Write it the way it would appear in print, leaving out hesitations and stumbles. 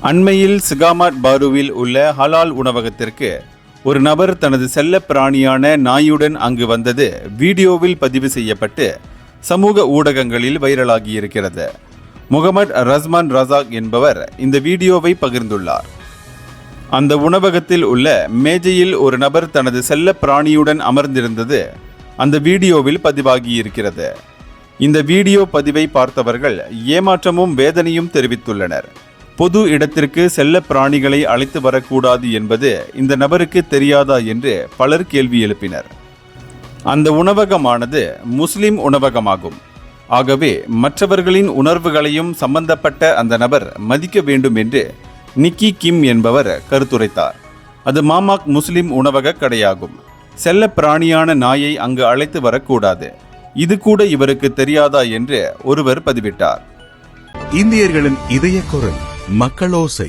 அண்மையில் சிகாமாட் பாருவில் உள்ள ஹலால் உணவகத்திற்கு ஒரு நபர் தனது செல்ல பிராணியான நாயுடன் அங்கு வந்தது வீடியோவில் பதிவு செய்யப்பட்டு சமூக ஊடகங்களில் வைரலாகியிருக்கிறது. முகமது ரஸ்மான் ரசாக் என்பவர் இந்த வீடியோவை பகிர்ந்துள்ளார். அந்த உணவகத்தில் உள்ள மேஜையில் ஒரு நபர் தனது செல்ல பிராணியுடன் அமர்ந்திருந்தது அந்த வீடியோவில் பதிவாகியிருக்கிறது. இந்த வீடியோ பதிவை பார்த்தவர்கள் ஏமாற்றமும் வேதனையும் தெரிவித்துள்ளனர். பொது இடத்திற்கு செல்ல பிராணிகளை அழைத்து வரக்கூடாது என்பது இந்த நபருக்கு தெரியாதா என்று பலர் கேள்வி எழுப்பினர். அந்த உணவகமானது முஸ்லிம் உணவகமாகும். ஆகவே மற்றவர்களின் உணர்வுகளையும் சம்பந்தப்பட்ட அந்த நபர் மதிக்க வேண்டும் என்று நிக்கி கிம் என்பவர் கருத்துரைத்தார். அது மாமாக் முஸ்லிம் உணவக கடையாகும். செல்ல பிராணியான நாயை அங்கு அழைத்து வரக்கூடாது. இது கூட இவருக்கு தெரியாதா என்று ஒருவர் பதிவிட்டார். இந்தியர்களின் இதய குரல் மக்களோசை.